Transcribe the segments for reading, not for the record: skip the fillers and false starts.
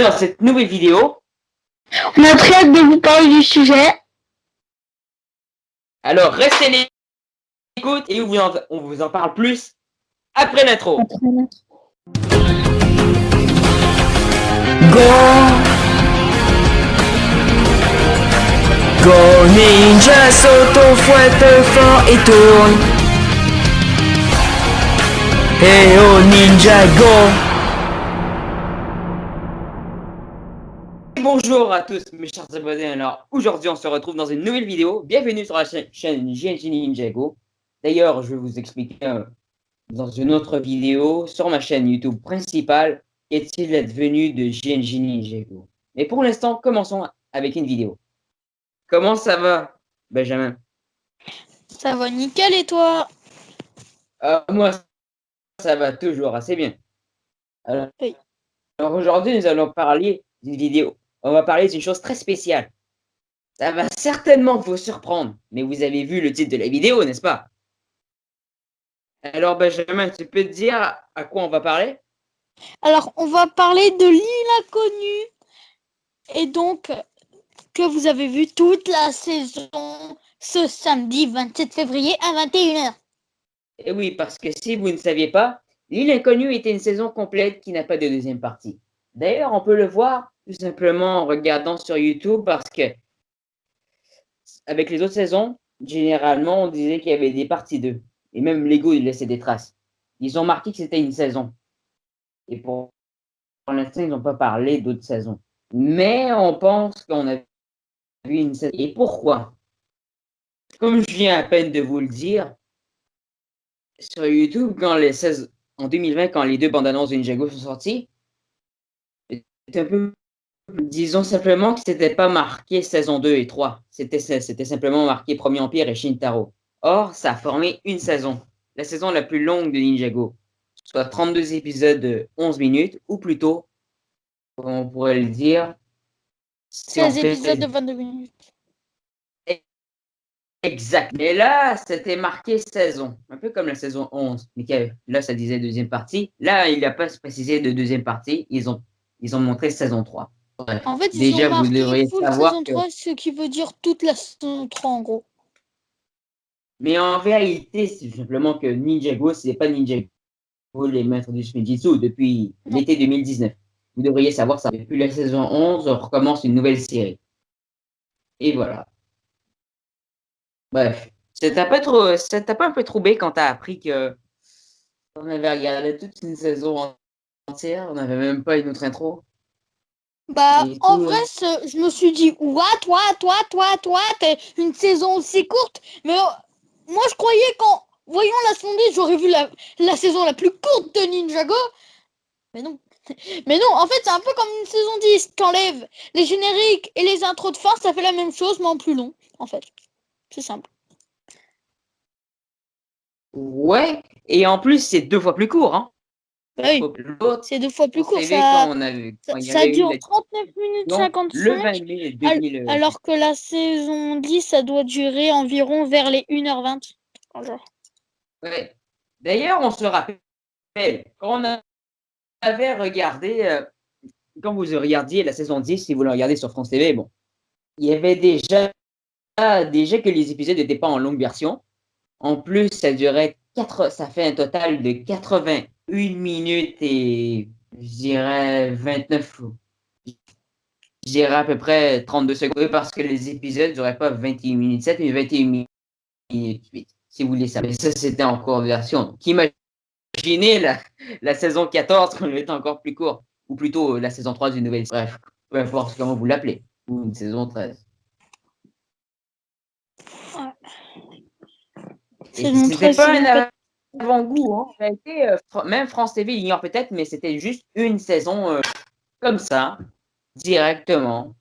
dans cette nouvelle vidéo. On a très hâte de vous parler du sujet. Alors, restez à l'écoute et on vous en parle plus après l'intro. Go ninja, saute au fouette fort et tourne. Hey oh ninja, go! Bonjour à tous mes chers abonnés. Alors aujourd'hui on se retrouve dans une nouvelle vidéo. Bienvenue sur la chaîne JNJ Ninja Go. D'ailleurs je vais vous expliquer dans une autre vidéo sur ma chaîne YouTube principale qu'est-il advenu de JNJ Ninja Go. Mais pour l'instant commençons avec une vidéo. Comment ça va Benjamin? Ça va nickel et toi? Moi ça va toujours assez bien. Alors, Oui. alors aujourd'hui nous allons parler d'une vidéo. On va parler d'une chose très spéciale. Ça va certainement vous surprendre, mais vous avez vu le titre de la vidéo, n'est-ce pas? Alors Benjamin, tu peux te dire à quoi on va parler? Alors, on va parler de l'île inconnue. Et donc, que vous avez vu toute la saison ce samedi 27 février à 21h. Eh oui, parce que si vous ne saviez pas, L'île inconnue était une saison complète qui n'a pas de deuxième partie. D'ailleurs, on peut le voir tout simplement en regardant sur YouTube parce que avec les autres saisons, généralement, on disait qu'il y avait des parties 2. Et même Lego, il laissait des traces. Ils ont marqué que c'était une saison. Et pour l'instant, ils n'ont pas parlé d'autres saisons. Mais on pense qu'on a vu une saison. Et pourquoi? Comme je viens à peine de vous le dire, sur YouTube, en 2020, quand les deux bandes annonces de Ninjago sont sorties, c'était un peu, disons simplement que c'était pas marqué saison 2 et 3. C'était simplement marqué Premier Empire et Shintaro. Or, ça a formé une saison, la saison la plus longue de Ninjago, soit 32 épisodes de 11 minutes, ou plutôt, on pourrait le dire, si 16 épisodes de 22 minutes. Exact. Mais là, c'était marqué saison, un peu comme la saison 11. Mais là, ça disait deuxième partie. Là, il n'y a pas précisé de deuxième partie. Ils ont montré saison 3. Bref. En fait, ils Déjà, ont vous marqué devriez full savoir saison 3, ce qui veut dire toute la saison 3 en gros. Mais en réalité, c'est simplement que Ninjago, ce n'est pas Ninjago les maîtres du Shingijutsu depuis l'été 2019. Vous devriez savoir ça. Depuis la saison 11, on recommence une nouvelle série. Et voilà. Bref. Ça t'a pas un peu troublé quand t'as appris que on avait regardé toute une saison entière, on n'avait même pas une autre intro? Bah, Et en tout, vrai, je me suis dit, what, t'es une saison aussi courte. Mais moi, je croyais qu'en voyant la saison 10, j'aurais vu la saison la plus courte de Ninjago. Mais non. Mais non, en fait, c'est un peu comme une saison 10. T'enlèves les génériques et les intros de fin, ça fait la même chose, mais en plus long, en fait. C'est simple. Ouais, et en plus, c'est 2 fois plus court, hein. Oui, L'autre, c'est 2 fois plus court. quand il y Ça avait eu dure la 39 minutes le 55. 20 mai 2000. Alors que la saison 10, ça doit durer environ vers les 1h20. Ouais. D'ailleurs, on se rappelle, quand on avait regardé, quand vous regardiez la saison 10, si vous le regardez sur France TV, bon, il y avait déjà que les épisodes n'étaient pas en longue version. En plus, ça fait un total de 81 minutes et je dirais 29, je dirais à peu près 32 secondes parce que les épisodes n'auraient pas 21 minutes 7, mais 21 minutes 8, si vous voulez savoir. Mais ça, c'était en courte version. Donc, imaginez la saison 14 quand elle était encore plus courte, ou plutôt la saison 3 d'une nouvelle. Bref, peu importe comment vous l'appelez, ou une saison 13. C'était pas un avant-goût, hein. En réalité, même France TV ignore peut-être, mais c'était juste une saison comme ça, directement.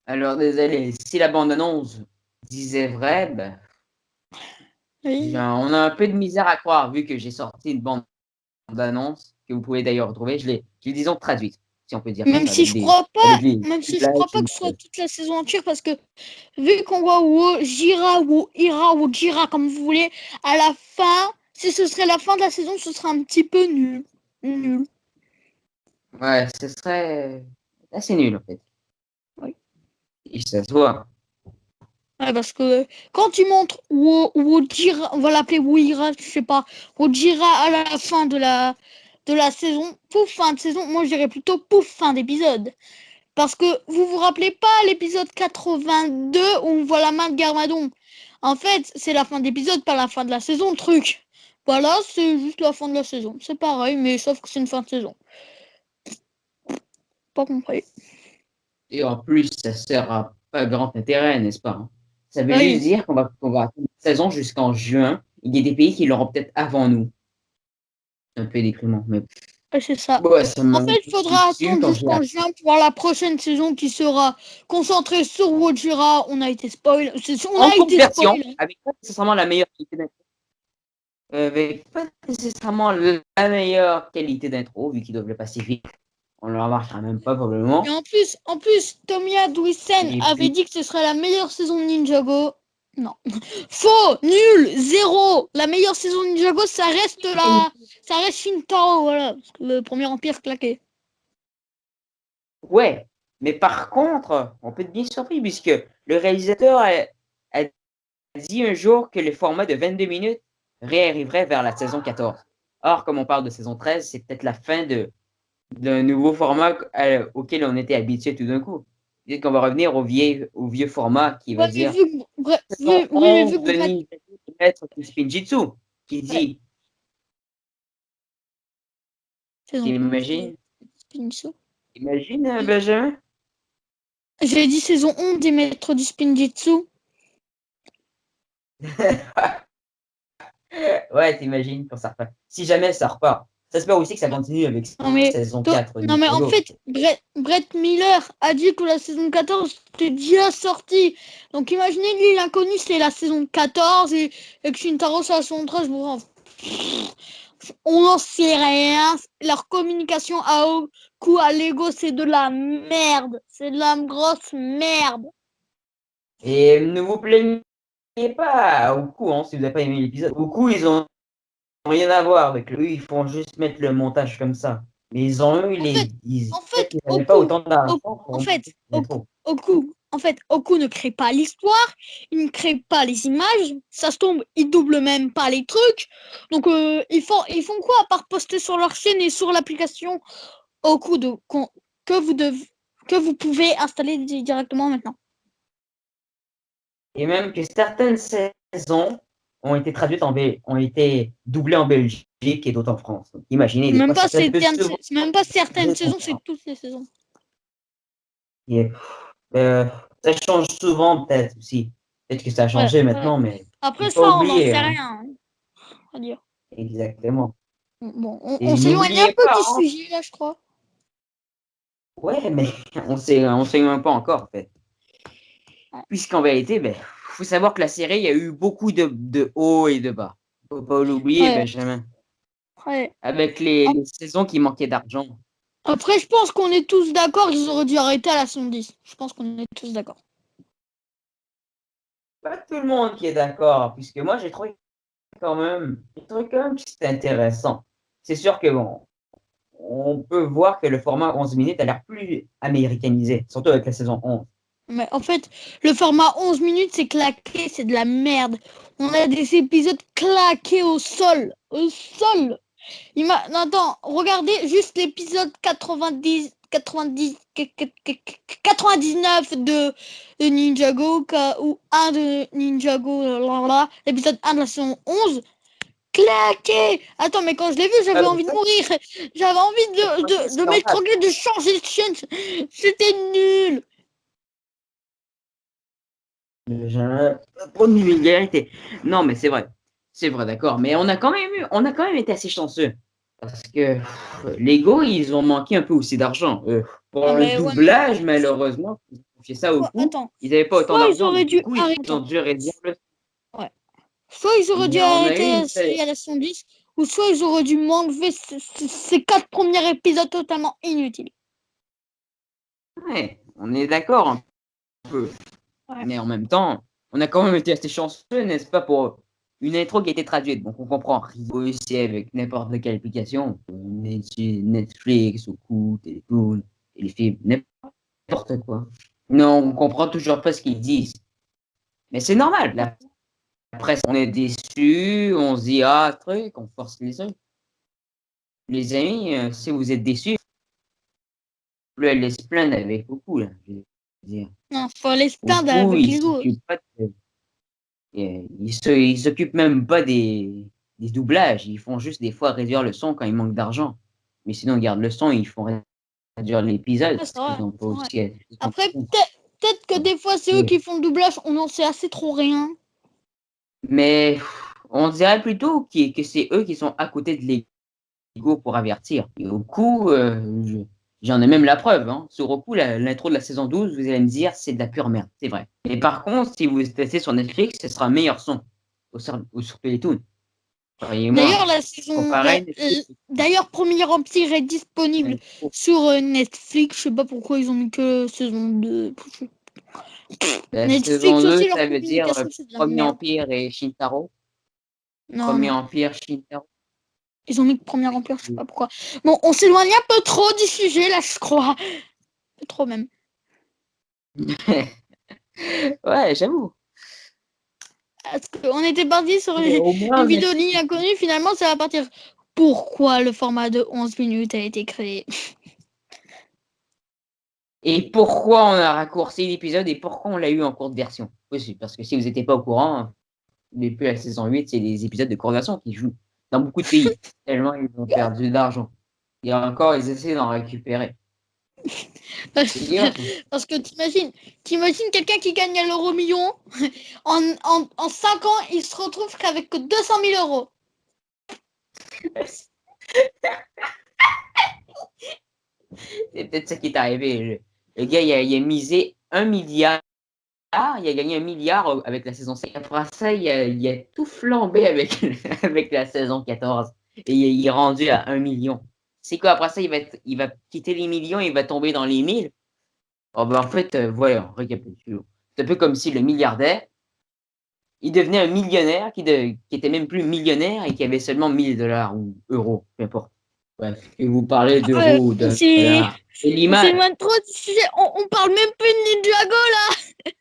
Alors, désolé, si la bande-annonce disait vrai, ben, Oui. on a un peu de misère à croire, vu que j'ai sorti une bande-annonce, que vous pouvez d'ailleurs retrouver, je l'ai disons traduite, si on peut dire Même ça, si je crois pas, sous-titres. que ce soit toute la saison entière, parce que vu qu'on voit Jira ou Ira ou Jira comme vous voulez, à la fin, si ce serait la fin de la saison, ce serait un petit peu nul. Ouais, ce serait Là, c'est nul, en fait. Oui. Et ça se voit. Ouais, parce que quand tu montres Wojira, on va l'appeler Wojira, je sais pas, Wojira à la fin de la saison, pouf, fin de saison, moi je dirais plutôt pouf, fin d'épisode. Parce que vous rappelez pas l'épisode 82 où on voit la main de Garmadon. En fait, c'est la fin d'épisode, pas la fin de la saison, le truc. Voilà, c'est juste la fin de la saison. C'est pareil, mais sauf que c'est une fin de saison. Pas compris. Et en plus, ça sert à pas grand intérêt, n'est-ce pas? Hein? Ça veut Oui. juste dire qu'on va attendre une saison jusqu'en juin. Il y a des pays qui l'auront peut-être avant nous. C'est un peu déprimant, mais Ouais, c'est ça. ouais, ça m'a En fait, il faudra dessus attendre quand j'ai jusqu'en juin pour voir la prochaine saison qui sera concentrée sur Wojira. On a été spoil. On en a courte été version, spoil. avec pas nécessairement la meilleure qualité d'intro. Avec pas nécessairement la meilleure qualité d'intro, vu qu'ils doivent le passer vite. On ne le remarquera même pas probablement. Et en plus, Tomiya Duisen Et avait puis, dit que ce serait la meilleure saison de Ninjago. Non. Faux, nul, zéro. La meilleure saison de Ninjago, ça reste Shintaro, voilà. Parce que le premier empire claqué. ouais, mais par contre, on peut être bien surpris puisque le réalisateur a dit un jour que le format de 22 minutes réarriverait vers la saison 14. Or, comme on parle de saison 13, c'est peut-être la fin d'un nouveau format auquel on était habitué tout d'un coup. Peut-être qu'on va revenir au vieux format qui va Ouais, mais dire vu que, saison oui, mais 11 vu que de Ninja Maître du Spinjitzu qui ouais, dit, saison 11 de imagine, Spinjitzu. imagine Benjamin. J'ai dit saison 11 des maîtres du Spinjitzu. Ouais, t'imagines quand ça repart. Si jamais ça repart. Ça se peut aussi que ça continue avec Non mais, saison 4 non mais en Ninjago. fait, Brett Miller a dit que la saison 14 était déjà sortie. Donc imaginez, lui, l'inconnu, c'est la saison 14 et que Shintaro, c'est la saison 13. Bon, on n'en sait rien. Leur communication à Oku, à Lego, c'est de la merde. C'est de la grosse merde. Et ne vous plaignez pas au coup, hein, si vous n'avez pas aimé l'épisode. Au coup, ils ont rien à voir avec eux, ils font juste mettre le montage comme ça. Mais ils ont eu En peut-être fait, qu'ils n'avaient pas autant d'argent En pour fait, monter l'intro. Oku ne crée pas l'histoire, il ne crée pas les images, ça se tombe, ils doublent même pas les trucs. Donc ils font quoi à part poster sur leur chaîne et sur l'application Oku que vous pouvez installer directement maintenant. Et même que certaines saisons ont été traduites ont été doublées en Belgique et d'autres en France. Donc, imaginez, des fois, ça peut se C'est même pas certaines saisons, c'est voir. toutes les saisons. Et, euh, ça change souvent, peut-être aussi. Peut-être que ça a Ouais, changé ouais. maintenant, mais il Après ne faut ça, pas on n'en oublier. sait Hein. rien, à dire. Exactement. Bon, on Et s'éloigne un n'oubliez peu pas, du hein, sujet là, je crois. ouais, mais on sait même pas encore, en fait. Ouais. Puisqu'en vérité, ben, faut savoir que la série, il y a eu beaucoup de hauts et de bas. Faut pas l'oublier, Ouais. Benjamin. Ouais. Avec les saisons qui manquaient d'argent. Après, je pense qu'on est tous d'accord, ils auraient dû arrêter à la 110. Je pense qu'on est tous d'accord. Pas tout le monde qui est d'accord, puisque moi, j'ai trouvé quand même que c'était intéressant. C'est sûr que bon, on peut voir que le format 11 minutes a l'air plus américanisé, surtout avec la saison 11. Mais en fait, le format 11 minutes, c'est claqué, c'est de la merde. On a des épisodes claqués au sol. Au sol. Non, attends, regardez juste l'épisode 99 de Ninjago, ou 1 de Ninjago, l'épisode 1 de la saison 11. Claqué. Attends, mais quand je l'ai vu, Ah, j'avais mais envie de ça, mourir. J'avais envie c'est de normal. m'étrangler, de changer de chaîne. C'était nul. J'ai pas de vulgarité. Non, mais c'est vrai. C'est vrai, d'accord. Mais on a quand même été assez chanceux. Parce que Lego, ils ont manqué un peu aussi d'argent. Pour Ah, le mais ouais, doublage, malheureusement, ils ont confié ça au coup. attends. Ils n'avaient pas autant Soit ils d'argent. auraient Du dû coup, ils arrêter. ont dû réduire le. Ouais. Soit ils auraient dû Mais on a eu arrêter une. la série à la 110, ou soit ils auraient dû m'enlever ces 4 premiers épisodes totalement inutiles. Ouais, on est d'accord un peu. Ouais. Mais en même temps, on a quand même été assez chanceux, n'est-ce pas, pour une intro qui a été traduite. Donc, on comprend rien aussi avec n'importe quelle application. Netflix, Roku, Télétoon, Téléfilm, n'importe n'importe quoi. Non, on comprend toujours pas ce qu'ils disent. Mais c'est normal. La presse, on est déçu, on se dit ah truc, on force les uns. Les amis, si vous êtes déçus, plus elle se plaindre avec beaucoup là. Je veux dire. Non, faut aller se plaindre Beaucoup, avec ils les autres. s'occupent pas ils s'occupent même pas des doublages. Ils font juste des fois réduire le son quand il manque d'argent. Mais sinon, ils gardent le son, ils font réduire l'épisode Ouais, parce c'est vrai, qu'ils n'ont pas c'est vrai. aussi. Après, peut-être que des fois, c'est eux qui font le doublage, on n'en sait assez trop rien. Mais on dirait plutôt que c'est eux qui sont à côté de l'ego pour avertir. Et au coup, j'en ai même la preuve. Hein. Sur Roku, l'intro de la saison 12, vous allez me dire, c'est de la pure merde. C'est vrai. Et par contre, si vous testez sur Netflix, ce sera un meilleur son sur Playtoon. Croyez-moi. D'ailleurs, la saison. Comparé, D'ailleurs, Premier Empire est disponible sur Netflix. Je sais pas pourquoi ils ont mis que saison 2. la Netflix saison 2, aussi, leur ça veut dire communication, c'est de la Premier merde. Empire et Shintaro. Non, Premier non. Empire, Shintaro. Ils ont mis que Premier Empire, je sais pas pourquoi. Bon, on s'éloigne un peu trop du sujet, là, je crois. Un peu trop même. Ouais, j'avoue. Parce qu'on était parti sur Mais au moins, une vidéo de ligne inconnue, finalement, ça va partir. Pourquoi le format de 11 minutes a été créé? Et pourquoi on a raccourci l'épisode et pourquoi on l'a eu en courte version? Oui, parce que si vous n'étiez pas au courant, depuis la saison 8, c'est des épisodes de courte version qui jouent dans beaucoup de pays, tellement ils ont perdu d'argent. Et encore, ils essaient d'en récupérer. Parce que t'imagines quelqu'un qui gagne à l'euro million, en 5 ans, il se retrouve qu'avec 200 000 euros. C'est peut-être ça qui est arrivé. Le gars, il a misé 1 milliard. Il a gagné 1 milliard avec la saison 5. Après ça, il a tout flambé avec, avec la saison 14. Et il est rendu à 1 million. C'est quoi, après ça, il va quitter les millions et il va tomber dans les 1000. Oh, ben, en fait, voilà, récapitulons. C'est un peu comme si le milliardaire, il devenait un millionnaire qui était même plus millionnaire et qui avait seulement 1000 $ ou euros, peu importe. Bref, et vous parlez d'euros ou de dollars. C'est On l'image. s'éloigne trop du sujet. On parle même plus de Ninjago là.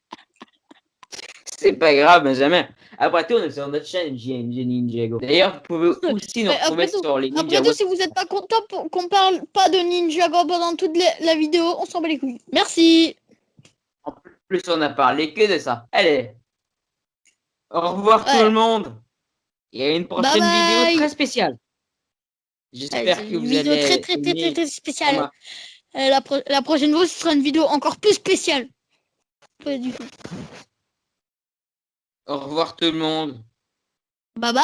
C'est pas grave, Benjamin. Après tout, on est sur notre chaîne Ninjago. D'ailleurs, vous pouvez aussi nous retrouver sur les Après tout, si vous n'êtes pas content qu'on parle pas de Ninjago pendant toute la vidéo, on s'en bat les couilles. Merci. En plus, on a parlé que de ça. Allez. Au revoir tout le monde. Il y a une prochaine vidéo très spéciale. J'espère que vous allez très spéciale. La prochaine fois, ce sera une vidéo encore plus spéciale. Pas du tout. Au revoir tout le monde. Bye bye.